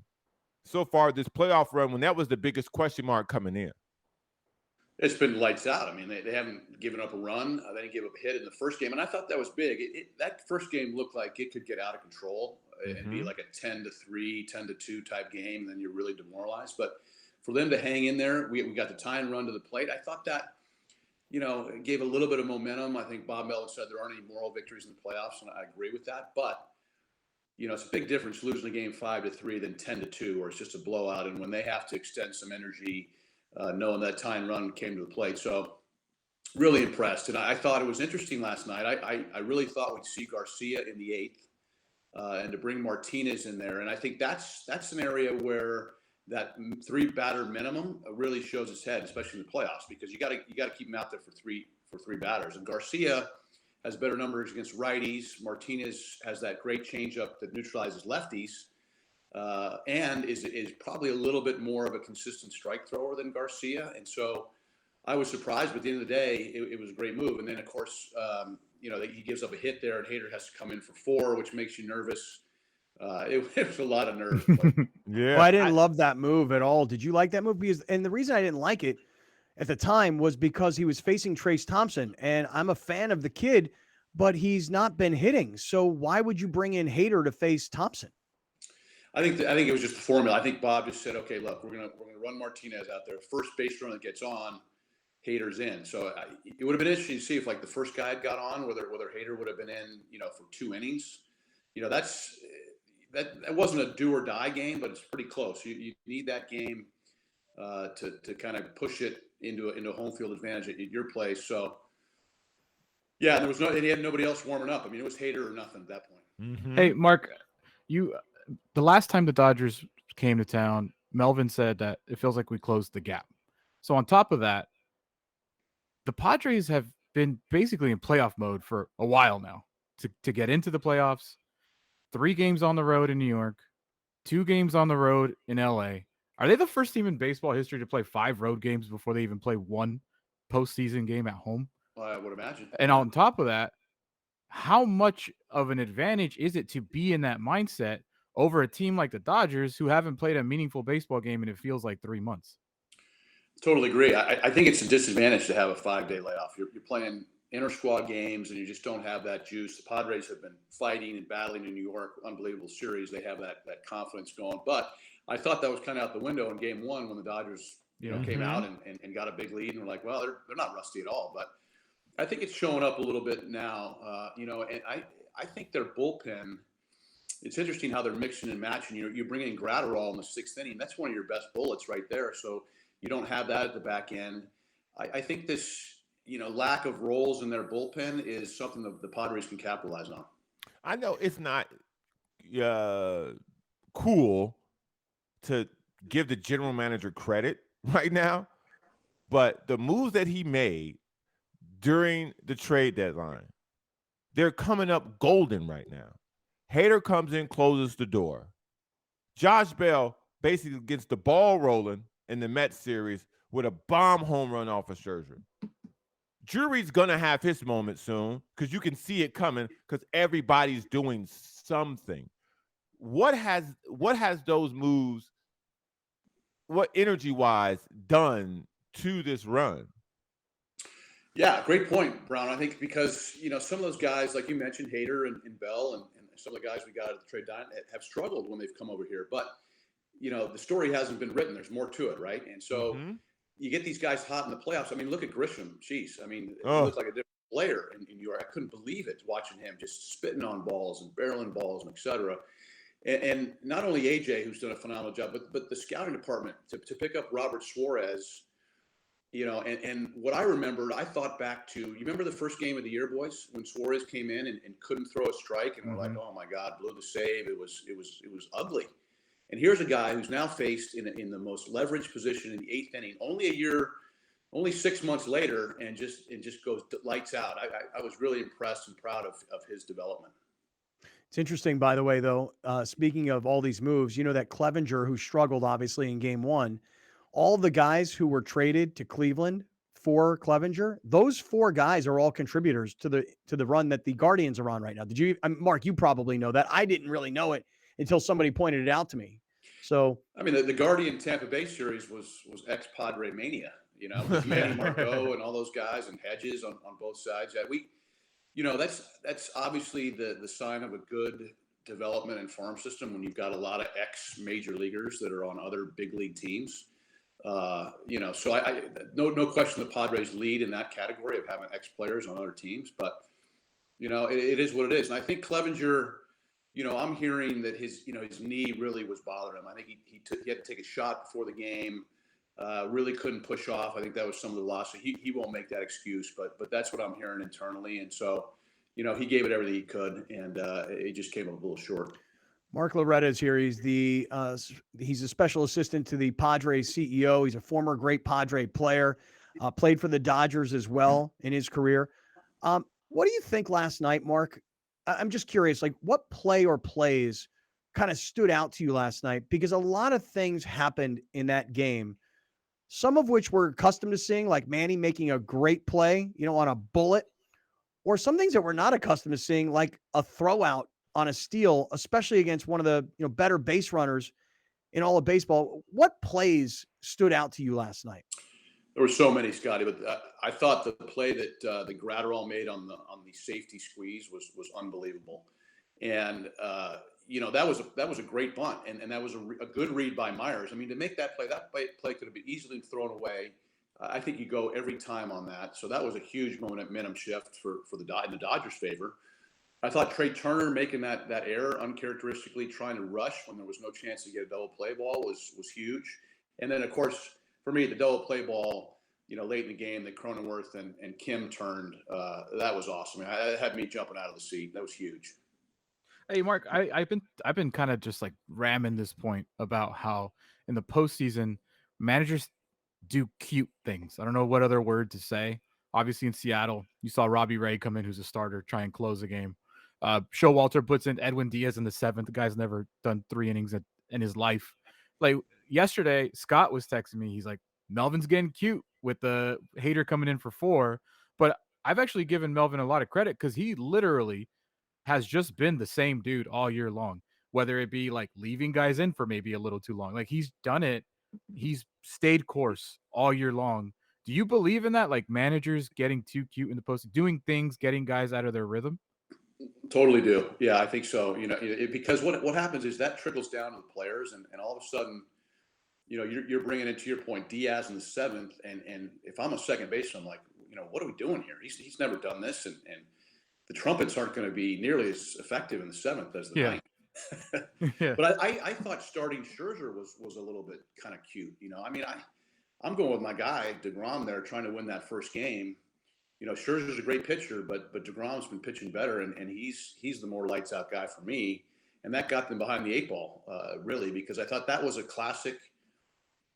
so far this playoff run, when that was the biggest question mark coming in? It's been lights out. I mean, they haven't given up a run. They didn't give up a hit in the first game, and I thought that was big. That first game looked like it could get out of control and be like a 10-3, 10-2 type game, and then you're really demoralized. But for them to hang in there, we got the tying run to the plate. I thought that, it gave a little bit of momentum. I think Bob Melvin said there aren't any moral victories in the playoffs, and I agree with that. But it's a big difference losing a game 5-3 than 10-2, where it's just a blowout. And when they have to extend some energy, knowing that tying run came to the plate. So really impressed. And I thought it was interesting last night. I really thought we'd see Garcia in the 8th and to bring Martinez in there. And I think that's an area where that 3-batter minimum really shows its head, especially in the playoffs, because you got to keep him out there for three batters. And Garcia has better numbers against righties. Martinez has that great changeup that neutralizes lefties, and is probably a little bit more of a consistent strike thrower than Garcia. And so I was surprised, but at the end of the day, it was a great move. And then, of course, he gives up a hit there, and Hader has to come in for 4, which makes you nervous. It was a lot of nerves. Yeah. Well, I didn't love that move at all. Did you like that move? And the reason I didn't like it at the time was because he was facing Trace Thompson, and I'm a fan of the kid, but he's not been hitting. So why would you bring in Hader to face Thompson? I think it was just the formula. I think Bob just said, okay, look, we're gonna run Martinez out there. First base runner that gets on, Hader's in. So it would have been interesting to see if like the first guy had got on, whether Hader would have been in, for 2 innings. That wasn't a do or die game, but it's pretty close. You need that game to kind of push it into a home field advantage at your place. So yeah, he had nobody else warming up. I mean, it was Hader or nothing at that point. Mm-hmm. Hey, Mark, the last time the Dodgers came to town, Melvin said that it feels like we closed the gap. So on top of that, the Padres have been basically in playoff mode for a while now to get into the playoffs. 3 games on the road in New York, 2 games on the road in LA. Are they the first team in baseball history to play 5 road games before they even play 1 postseason game at home? Well, I would imagine. And on top of that, how much of an advantage is it to be in that mindset over a team like the Dodgers who haven't played a meaningful baseball game and it feels like 3 months? Totally agree. I think it's a disadvantage to have a 5-day layoff. You're playing inter-squad games and you just don't have that juice. The Padres have been fighting and battling in New York. Unbelievable series. They have that confidence going. But I thought that was kind of out the window in game 1 when the Dodgers came out and got a big lead. And we're like, well, they're not rusty at all. But I think it's showing up a little bit now, and I think their bullpen, it's interesting how they're mixing and matching. You bring in Gratterall in the 6th inning. That's one of your best bullets right there. So you don't have that at the back end. I think this, lack of roles in their bullpen is something that the Padres can capitalize on. I know it's not cool to give the general manager credit right now, but the moves that he made during the trade deadline, they're coming up golden right now. Hader comes in, closes the door. Josh Bell basically gets the ball rolling in the Mets series with a bomb home run off of Scherzer. Drury's going to have his moment soon because you can see it coming because everybody's doing something. What has those moves, what energy-wise, done to this run? Yeah, great point, Brown. I think because, some of those guys, like you mentioned, Hader and Bell and some of the guys we got at the trade deadline have struggled when they've come over here. But, the story hasn't been written. There's more to it, right? And so you get these guys hot in the playoffs. I mean, look at Grisham. Jeez. I mean, he looks like a different player in New York. I couldn't believe it watching him just spitting on balls and barreling balls and et cetera. And not only AJ, who's done a phenomenal job, but the scouting department to pick up Robert Suarez, and what I remembered, I thought back to, you remember the first game of the year, boys, when Suarez came in and couldn't throw a strike, and we're like, oh my God, blew the save. It was ugly. And here's a guy who's now faced in the most leveraged position in the 8th inning, only 6 months later, and just goes lights out. I was really impressed and proud of his development. It's interesting, by the way, though, speaking of all these moves, that Clevenger, who struggled obviously in game 1, all the guys who were traded to Cleveland for Clevenger, those 4 guys are all contributors to the run that the Guardians are on right now. Did you, Mark, you probably know that. I didn't really know it until somebody pointed it out to me. So, I mean, the Guardian Tampa Bay series was ex-Padre mania, with Manny Margot and all those guys and Hedges on both sides. Yeah, that's obviously the sign of a good development and farm system when you've got a lot of ex-major leaguers that are on other big league teams. So no question the Padres lead in that category of having ex-players on other teams, but it is what it is. And I think Clevenger, I'm hearing that his knee really was bothering him. I think he had to take a shot before the game. Really couldn't push off. I think that was some of the loss. So he won't make that excuse, but that's what I'm hearing internally. And so, he gave it everything he could, and it just came up a little short. Mark Loretta is here. He's he's a special assistant to the Padres CEO. He's a former great Padre player, played for the Dodgers as well in his career. What do you think last night, Mark? I'm just curious, like what play or plays kind of stood out to you last night? Because a lot of things happened in that game, some of which we're accustomed to seeing, like Manny making a great play, on a bullet, or some things that we're not accustomed to seeing, like a throw out on a steal, especially against one of the better base runners in all of baseball. What plays stood out to you last night? There were so many, Scotty, but I thought the play that the Gratterall made on the safety squeeze was unbelievable, and that was a great bunt, and that was a good read by Myers. I mean, to make that play could have been easily thrown away. I think you go every time on that, so that was a huge momentum shift for in the Dodgers' favor. I thought Trey Turner making that error uncharacteristically, trying to rush when there was no chance to get a double play ball was huge. And then, of course, for me, the double play ball, late in the game that Cronenworth and Kim turned, that was awesome. It had me jumping out of the seat. That was huge. Hey, Mark, I've been kind of just like ramming this point about how in the postseason, managers do cute things. I don't know what other word to say. Obviously, in Seattle, you saw Robbie Ray come in, who's a starter, try and close the game. Showalter puts in Edwin Diaz in the seventh. The guy's never done 3 innings in his life. Like yesterday, Scott was texting me. He's like, Melvin's getting cute with the Hader coming in for 4. But I've actually given Melvin a lot of credit because he literally has just been the same dude all year long, whether it be like leaving guys in for maybe a little too long. Like he's done it. He's stayed course all year long. Do you believe in that? Like managers getting too cute in the post, doing things, getting guys out of their rhythm? Totally do. Yeah, I think so. Because what happens is that trickles down to the players, and all of a sudden, you're bringing it, to your point, Diaz in the 7th, and if I'm a second baseman, I'm like, what are we doing here? He's never done this, and the trumpets aren't going to be nearly as effective in the 7th as the 9th. Yeah. But I thought starting Scherzer was a little bit kind of cute. I'm going with my guy DeGrom there, trying to win that first game. Scherzer's a great pitcher, but DeGrom's been pitching better, and he's the more lights out guy for me. And that got them behind the 8 ball, really, because I thought that was a classic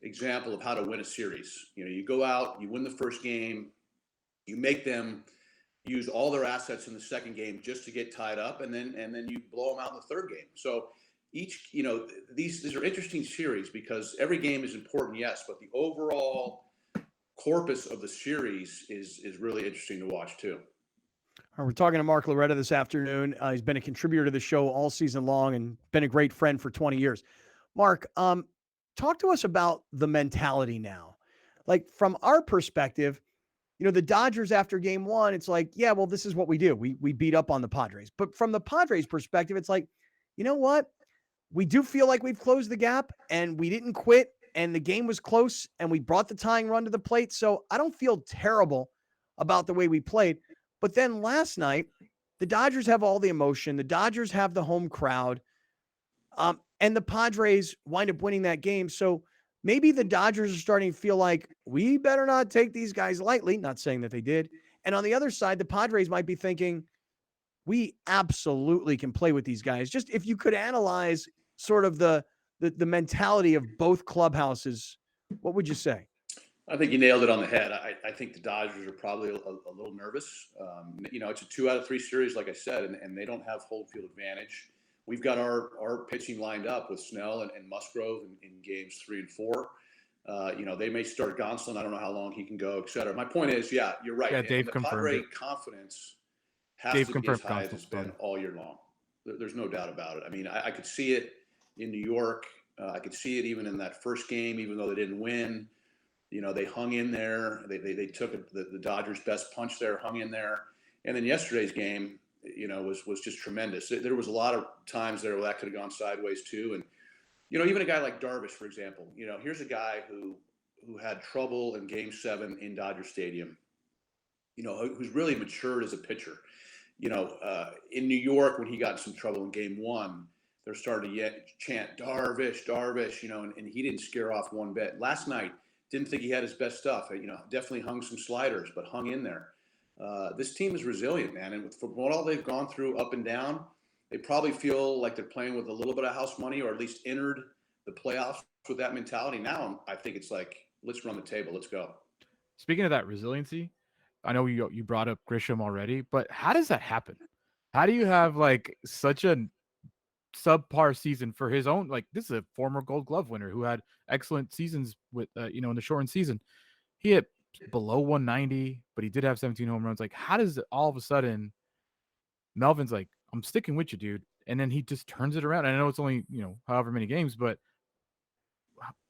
example of how to win a series. You go out, you win the first game, you make them use all their assets in the second game just to get tied up, and then you blow them out in the third game. So these are interesting series because every game is important, yes, but the overall corpus of the series is really interesting to watch too. We're talking to Mark Loretta this afternoon. He's been a contributor to the show all season long and been a great friend for 20 years. Mark, talk to us about the mentality now. Like from our perspective, the Dodgers after game 1, it's like, yeah, well, this is what we do. We beat up on the Padres. But from the Padres perspective, it's like, you know what? We do feel like we've closed the gap and we didn't quit and the game was close and we brought the tying run to the plate. So I don't feel terrible about the way we played. But then last night, the Dodgers have all the emotion. The Dodgers have the home crowd. And the Padres wind up winning that game. So maybe the Dodgers are starting to feel like we better not take these guys lightly. Not saying that they did. And on the other side, the Padres might be thinking, we absolutely can play with these guys. Just if you could analyze sort of the mentality of both clubhouses, what would you say? I think you nailed it on the head. I think the Dodgers are probably a little nervous. It's a 2 out of 3 series, like I said, and they don't have home field advantage. We've got our pitching lined up with Snell and Musgrove in games 3 and 4. They may start Gonsolin. I don't know how long he can go, et cetera. My point is, yeah, you're right. Yeah, Dave the confirmed Padre it. confidence has to be as high as it's been all year long. There's no doubt about it. I mean, I could see it in New York. I could see it even in that first game, even though they didn't win. They hung in there. They took the Dodgers' best punch there, hung in there. And then yesterday's game, was just tremendous. There was a lot of times there where that could have gone sideways too. And, even a guy like Darvish, for example, here's a guy who had trouble in Game 7 in Dodger Stadium, who's really matured as a pitcher. in New York when he got in some trouble in Game 1, they're starting to chant Darvish, Darvish, and he didn't scare off one bit. Last night, didn't think he had his best stuff. Definitely hung some sliders, but hung in there. This team is resilient, man, and from what all they've gone through up and down, they probably feel like they're playing with a little bit of house money, or at least entered the playoffs with that mentality. Now I think it's like, let's run the table. Let's go. Speaking of that resiliency, I know you brought up Grisham already, but how does that happen? How do you have like such a subpar season for his own? Like, this is a former Gold Glove winner who had excellent seasons with in the shortened season. He hit below 190, but he did have 17 home runs. Like, how does it all of a sudden Melvin's like, I'm sticking with you, dude, and then he just turns it around? And I know it's only however many games, but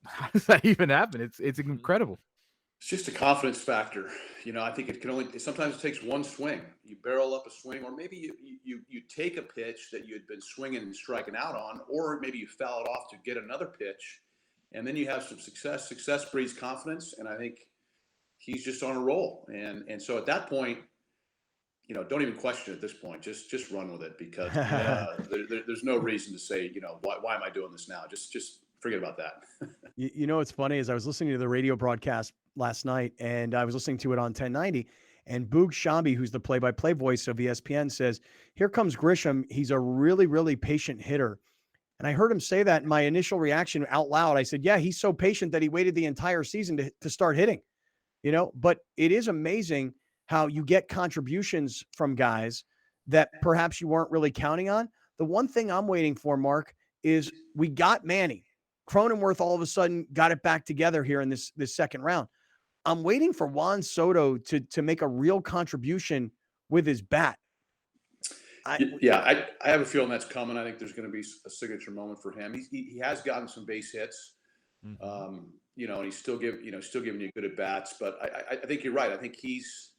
how does that even happen? It's incredible. It's just a confidence factor. I think it can only, sometimes it takes one swing. You barrel up a swing, or maybe you take a pitch that you had been swinging and striking out on, or maybe you foul it off to get another pitch, and then you have some success. Success breeds confidence, and I think he's just on a roll. And so at that point, don't even question it at this point. Just run with it, because there's no reason to say, why am I doing this now? Just forget about that. What's funny is I was listening to the radio broadcast last night, and I was listening to it on 1090, and Boog Shambi, who's the play-by-play voice of ESPN, says, here comes Grisham. He's a really, really patient hitter. And I heard him say that, in my initial reaction out loud, I said, yeah, he's so patient that he waited the entire season to start hitting, but it is amazing how you get contributions from guys that perhaps you weren't really counting on. The one thing I'm waiting for, Mark, is we got Manny. Cronenworth all of a sudden got it back together here in this second round. I'm waiting for Juan Soto to make a real contribution with his bat. I have a feeling that's coming. I think there's going to be a signature moment for him. He has gotten some base hits, and he's still giving you good at bats. But I think you're right. I think he's,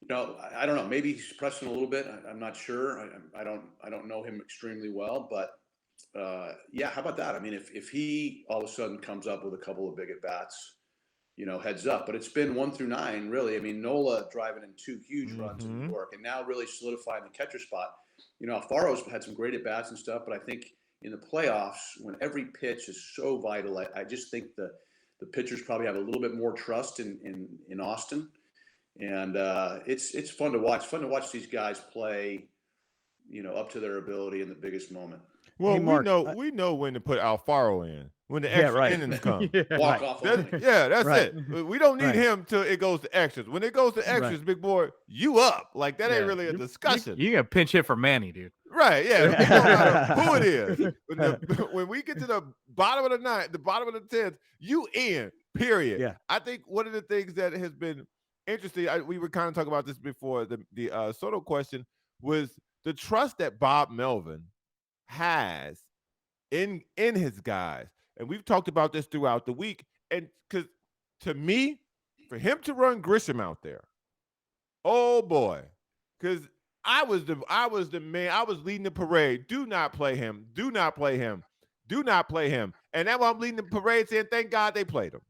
I don't know. Maybe he's pressing a little bit. I'm not sure. I don't know him extremely well, but how about that? I mean, if he all of a sudden comes up with a couple of big at bats, heads up. But it's been 1 through 9, really. I mean, Nola driving in 2 huge runs in New York, and now really solidifying the catcher spot. Alfaro's had some great at bats and stuff, but I think in the playoffs, when every pitch is so vital, I just think the pitchers probably have a little bit more trust in Austin, and it's fun to watch. Fun to watch these guys play, up to their ability in the biggest moment. Well, Hey, Mark, we know when to put Alfaro in, when the extra innings come. Walk off. That's it. We don't need him till it goes to extras. When it goes to extras, big boy, you up. Like, that ain't really a discussion. You can pinch hit for Manny, dude. Right, yeah. It don't matter who it is. When we get to the bottom of the ninth, the bottom of the 10th, you in, period. Yeah. I think one of the things that has been interesting, we were kind of talking about this before, the Soto question, was the trust that Bob Melvin has in his guys. And we've talked about this throughout the week. And because to me, for him to run Grisham out there, oh boy, because I was the man. I was leading the parade. Do not play him. Do not play him. Do not play him. And now I'm leading the parade saying, thank God they played him.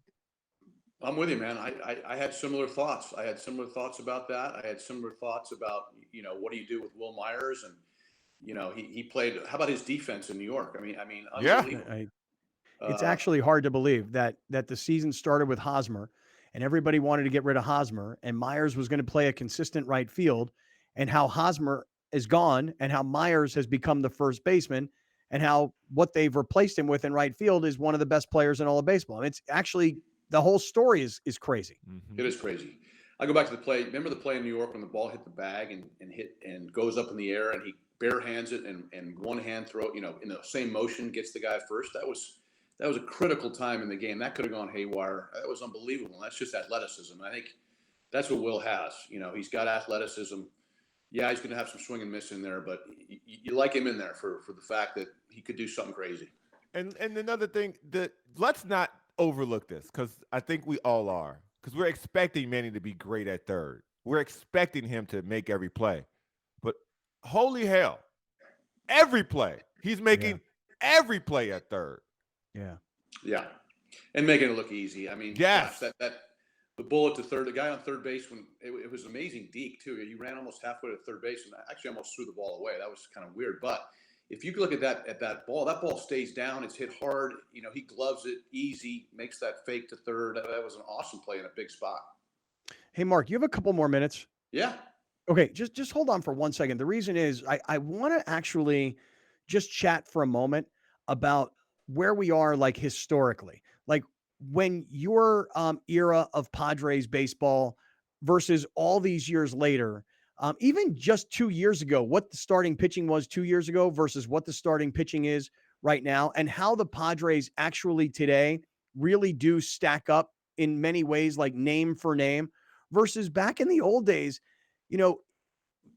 I'm with you, man. I had similar thoughts. I had similar thoughts about that. I had similar thoughts about, what do you do with Will Myers? And, he played. How about his defense in New York? I mean, unbelievable. It's actually hard to believe that the season started with Hosmer, and everybody wanted to get rid of Hosmer, and Myers was going to play a consistent right field, and how Hosmer is gone, and how Myers has become the first baseman, and how what they've replaced him with in right field is one of the best players in all of baseball. I mean, it's actually, the whole story is crazy. Mm-hmm. It is crazy. I go back to the play. Remember the play in New York when the ball hit the bag and hit and goes up in the air, and he bare hands it and one hand throw, in the same motion gets the guy first. That was a critical time in the game. That could have gone haywire. That was unbelievable. And that's just athleticism. I think that's what Will has. He's got athleticism. Yeah, he's going to have some swing and miss in there, but you like him in there for the fact that he could do something crazy. And another thing, that let's not overlook this, because I think we all are, because we're expecting Manny to be great at third. We're expecting him to make every play. But holy hell, every play. He's making every play at third. Yeah. Yeah. And making it look easy. I mean, yes. Gosh, that the bullet to third, the guy on third base, when it was amazing deke too. He ran almost halfway to third base and actually almost threw the ball away. That was kind of weird. But if you look at that ball stays down. It's hit hard. You know, he gloves it easy, makes that fake to third. That was an awesome play in a big spot. Hey, Mark, you have a couple more minutes? Yeah. Okay, just hold on for 1 second. The reason is I want to actually just chat for a moment about where we are, like, historically. Like, when your era of Padres baseball versus all these years later, even just 2 years ago, what the starting pitching was 2 years ago versus what the starting pitching is right now, and how the Padres actually today really do stack up in many ways, like name for name, versus back in the old days. You know,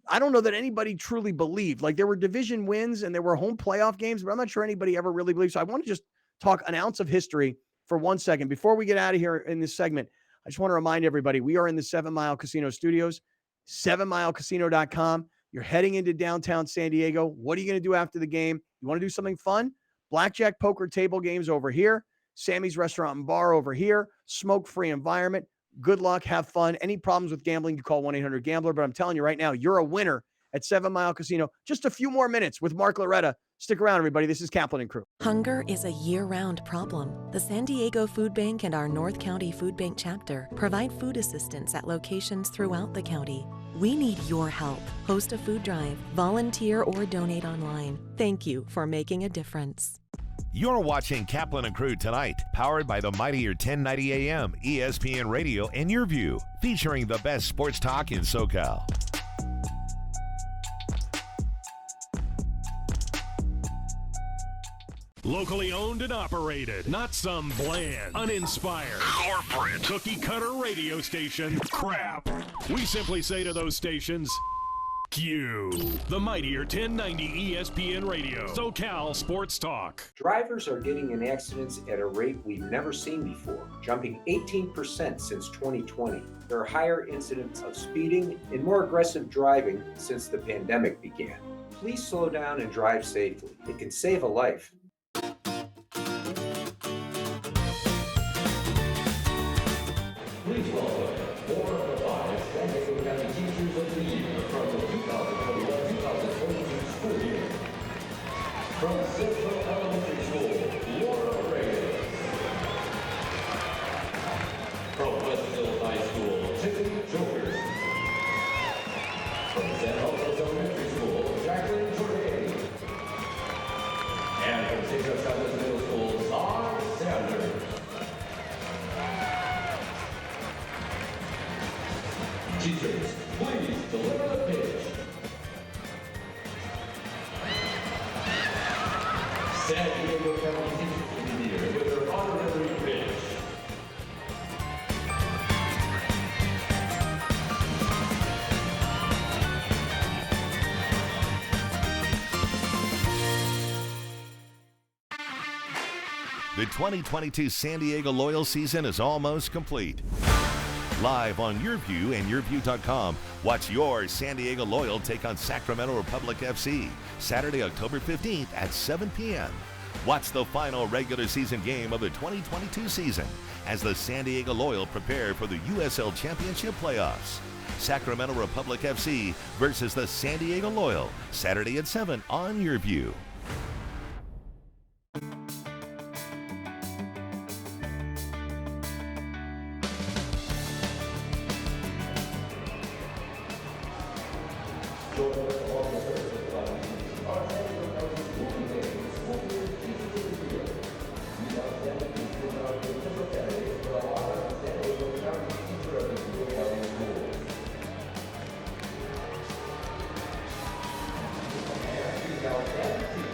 I don't know that anybody truly believed. Like, there were division wins and there were home playoff games, but I'm not sure anybody ever really believed. So I want to just talk an ounce of history for 1 second. Before we get out of here in this segment, I just want to remind everybody, we are in the 7 Mile Casino Studios, 7milecasino.com. You're heading into downtown San Diego. What are you going to do after the game? You want to do something fun? Blackjack, poker, table games over here. Sammy's Restaurant and Bar over here. Smoke-free environment. Good luck. Have fun. Any problems with gambling, you call 1-800-GAMBLER. But I'm telling you right now, you're a winner at 7 Mile Casino. Just a few more minutes with Mark Loretta. Stick around, everybody. This is Kaplan and Crew. Hunger is a year-round problem. The San Diego Food Bank and our North County Food Bank chapter provide food assistance at locations throughout the county. We need your help. Host a food drive, volunteer, or donate online. Thank you for making a difference. You're watching Kaplan and Crew tonight, powered by the mightier 1090 AM, ESPN Radio, and Your View, featuring the best sports talk in SoCal. Locally owned and operated, not some bland, uninspired, corporate, cookie-cutter radio station crap. We simply say to those stations, Q. The mightier 1090 ESPN Radio, SoCal Sports Talk. Drivers are getting in accidents at a rate we've never seen before, jumping 18% since 2020. There are higher incidents of speeding and more aggressive driving since the pandemic began. Please slow down and drive safely. It can save a life. Please welcome 4 of the 5 San Diego County Teachers of the Year from the 2021-2022 school year. From Central Elementary School, Laura Reyes. From Westville High School, Tiffany George. From San Jose Elementary School, Jacqueline Jordan. And from St. Joe Chavez Middle School, Zar Sanders. Teachers, please deliver the pitch. San Diego County Teachers of the Year with their honorary pitch. The 2022 San Diego Loyal season is almost complete. Live on Your View and YourView.com, watch your San Diego Loyal take on Sacramento Republic FC, Saturday, October 15th at 7 p.m. Watch the final regular season game of the 2022 season as the San Diego Loyal prepare for the USL Championship playoffs. Sacramento Republic FC versus the San Diego Loyal, Saturday at 7 on Your View. San Diego County Teachers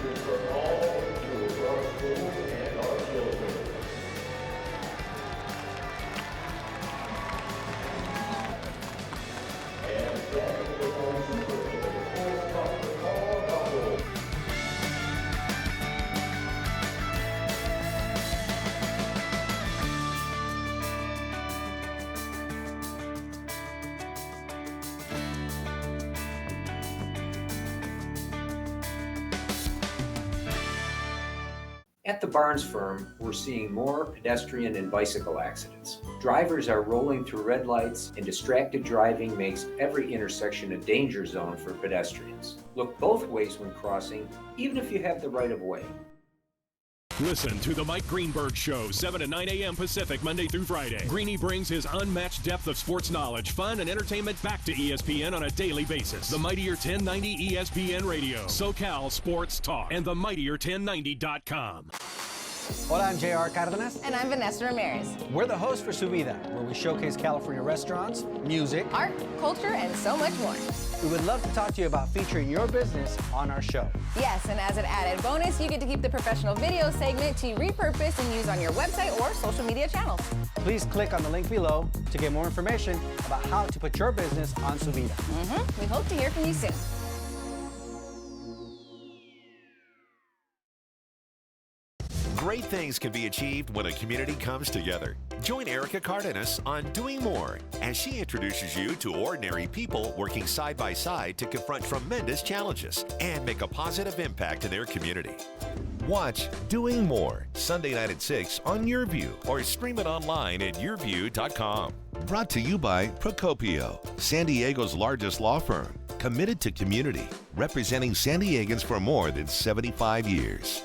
At the Barnes firm, we're seeing more pedestrian and bicycle accidents. Drivers are rolling through red lights, and distracted driving makes every intersection a danger zone for pedestrians. Look both ways when crossing, even if you have the right of way. Listen to The Mike Greenberg Show, 7 to 9 a.m. Pacific, Monday through Friday. Greeny brings his unmatched depth of sports knowledge, fun, and entertainment back to ESPN on a daily basis. The Mightier 1090 ESPN Radio, SoCal Sports Talk, and themightier1090.com. Hola, I'm JR Cardenas. And I'm Vanessa Ramirez. We're the hosts for Subida, where we showcase California restaurants, music, art, culture, and so much more. We would love to talk to you about featuring your business on our show. Yes, and as an added bonus, you get to keep the professional video segment to repurpose and use on your website or social media channels. Please click on the link below to get more information about how to put your business on Subida. We hope to hear from you soon. Great things can be achieved when a community comes together. Join Erica Cardenas on Doing More as she introduces you to ordinary people working side by side to confront tremendous challenges and make a positive impact in their community. Watch Doing More Sunday night at 6 on YourView or stream it online at yourview.com. Brought to you by Procopio, San Diego's largest law firm, committed to community, representing San Diegans for more than 75 years.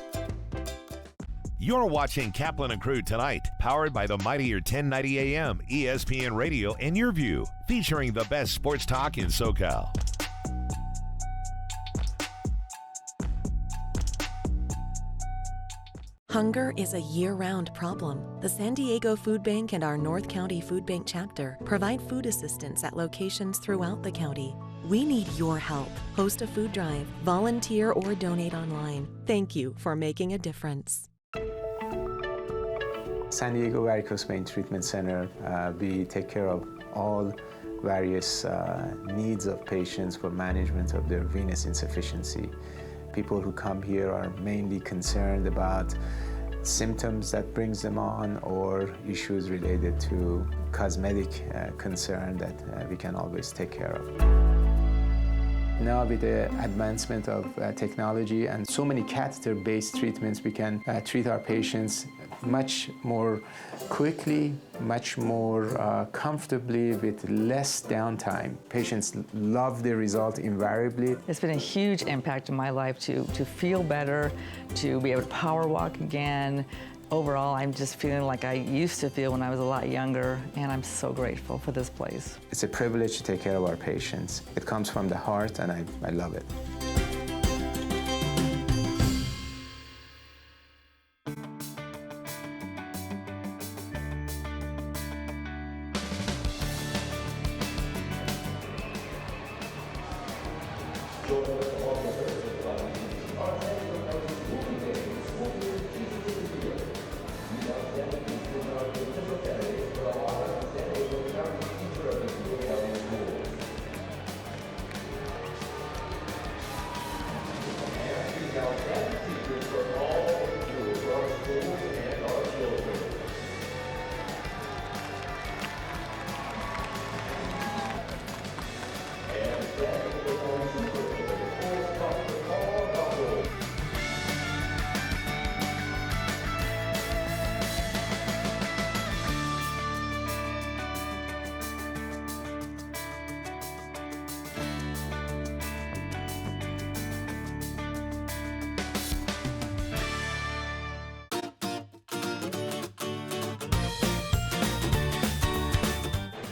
You're watching Kaplan and Crew tonight, powered by the Mightier 1090 AM, ESPN Radio, and YourView, featuring the best sports talk in SoCal. Hunger is a year-round problem. The San Diego Food Bank and our North County Food Bank chapter provide food assistance at locations throughout the county. We need your help. Host a food drive, volunteer, or donate online. Thank you for making a difference. San Diego Varicose Vein Treatment Center, we take care of all various needs of patients for management of their venous insufficiency. People who come here are mainly concerned about symptoms that brings them on or issues related to cosmetic concern that we can always take care of. Now with the advancement of technology and so many catheter-based treatments, we can treat our patients much more quickly, much more comfortably with less downtime. Patients love the result invariably. It's been a huge impact in my life to feel better, to be able to power walk again. Overall, I'm just feeling like I used to feel when I was a lot younger, and I'm so grateful for this place. It's a privilege to take care of our patients. It comes from the heart, and I love it.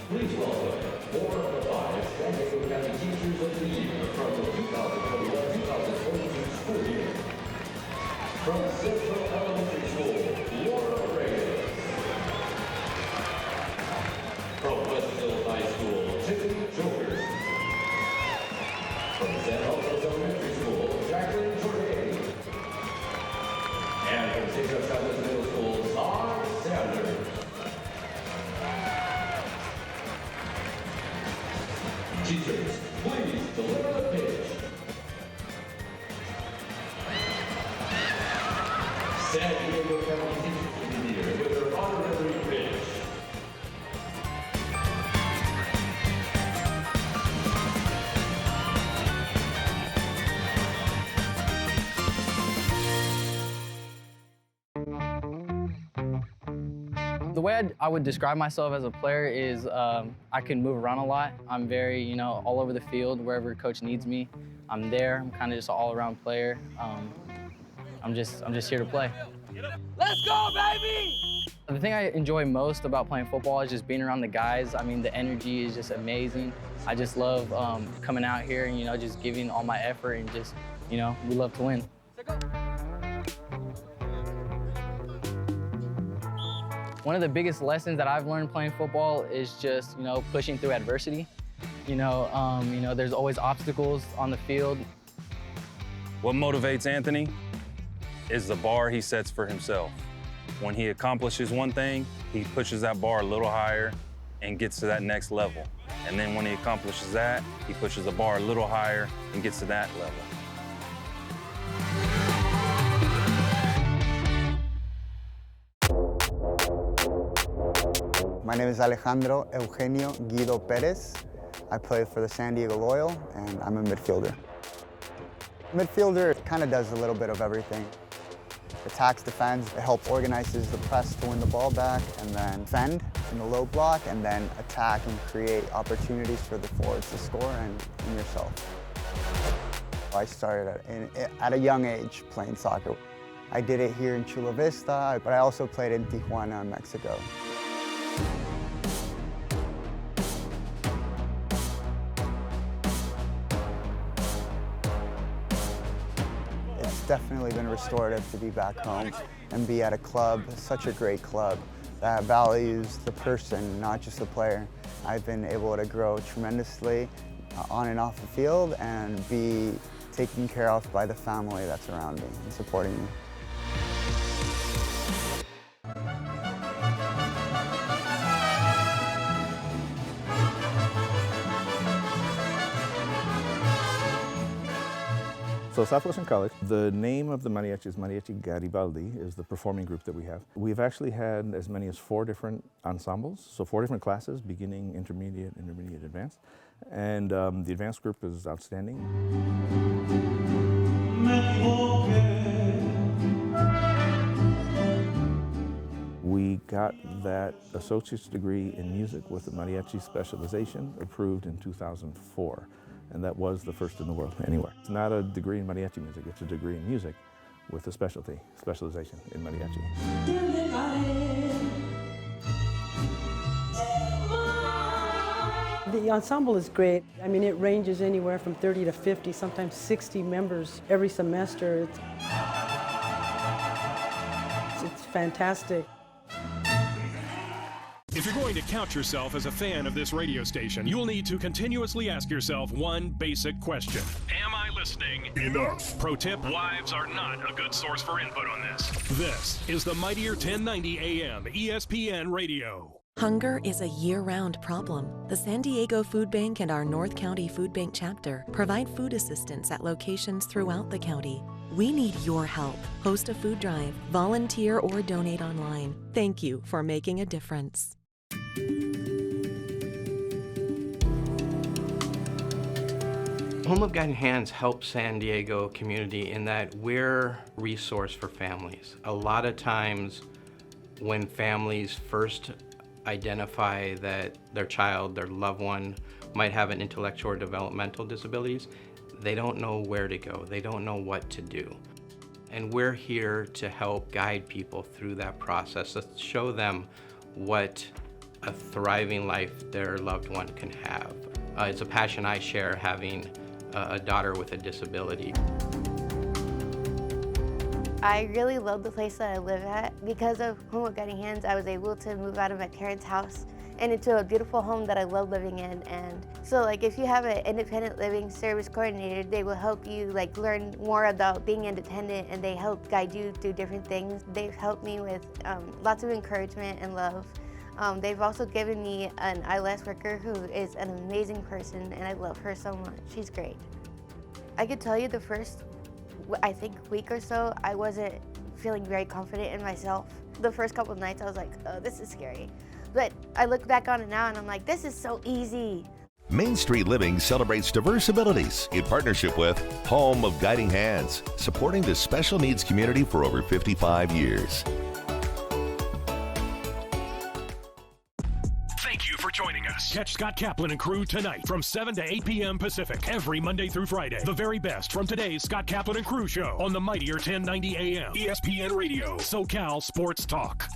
Please welcome 4 of the 5 San Diego County Teachers of the Year from the 2021-2022 school year. From Central Elementary School, Loretta. From Westville High School, Tiffany Jokers. From San Jose Elementary School, Jacqueline Jordan. And from St. Joe Southwest Middle School, Todd Sanders. Teachers, please deliver the pitch. San Diego County Teachers of the Year with their honorary pitch. The way I would describe myself as a player is I can move around a lot. I'm very, all over the field, wherever coach needs me. I'm there. I'm kind of just an all-around player. I'm just here to play. Let's go, baby! The thing I enjoy most about playing football is just being around the guys. I mean, the energy is just amazing. I just love coming out here and, just giving all my effort and just, we love to win. One of the biggest lessons that I've learned playing football is just, pushing through adversity. There's always obstacles on the field. What motivates Anthony is the bar he sets for himself. When he accomplishes one thing, he pushes that bar a little higher and gets to that next level. And then when he accomplishes that, he pushes the bar a little higher and gets to that level. My name is Alejandro Eugenio Guido Perez. I play for the San Diego Loyal, and I'm a midfielder. Midfielder kind of does a little bit of everything. Attacks, defends, it helps organizes the press to win the ball back, and then defend in the low block, and then attack and create opportunities for the forwards to score and yourself. I started at a young age playing soccer. I did it here in Chula Vista, but I also played in Tijuana, Mexico. It's definitely been restorative to be back home and be at a club, such a great club, that values the person, not just the player. I've been able to grow tremendously on and off the field and be taken care of by the family that's around me and supporting me. So Southwestern College, the name of the mariachi is Mariachi Garibaldi, is the performing group that we have. We've actually had as many as 4 different ensembles, so 4 different classes, beginning, intermediate, advanced. And the advanced group is outstanding. We got that associate's degree in music with the mariachi specialization approved in 2004. And that was the first in the world anywhere. It's not a degree in mariachi music, it's a degree in music with a specialization in mariachi. The ensemble is great. I mean, it ranges anywhere from 30 to 50, sometimes 60 members every semester. It's fantastic. If you're going to count yourself as a fan of this radio station, you'll need to continuously ask yourself one basic question. Am I listening enough? Pro tip, wives are not a good source for input on this. This is the Mightier 1090 AM ESPN Radio. Hunger is a year-round problem. The San Diego Food Bank and our North County Food Bank chapter provide food assistance at locations throughout the county. We need your help. Host a food drive, volunteer, or donate online. Thank you for making a difference. Home of Guiding Hands helps San Diego community in that we're a resource for families. A lot of times when families first identify that their child, their loved one, might have an intellectual or developmental disabilities, they don't know where to go. They don't know what to do. And we're here to help guide people through that process, to show them what a thriving life their loved one can have. It's a passion I share, having a daughter with a disability. I really love the place that I live at. Because of Home of Guiding Hands, I was able to move out of my parents' house and into a beautiful home that I love living in. And so if you have an independent living service coordinator, they will help you learn more about being independent, and they help guide you through different things. They've helped me with lots of encouragement and love. They've also given me an ILS worker who is an amazing person, and I love her so much. She's great. I could tell you the first, I think, week or so, I wasn't feeling very confident in myself. The first couple of nights I was like, oh, this is scary. But I look back on it now and I'm like, this is so easy. Main Street Living celebrates diverse abilities in partnership with Home of Guiding Hands, supporting the special needs community for over 55 years. Catch Scott Kaplan and crew tonight from 7 to 8 p.m. Pacific every Monday through Friday. The very best from today's Scott Kaplan and crew show on the mightier 1090 AM ESPN Radio, SoCal Sports Talk.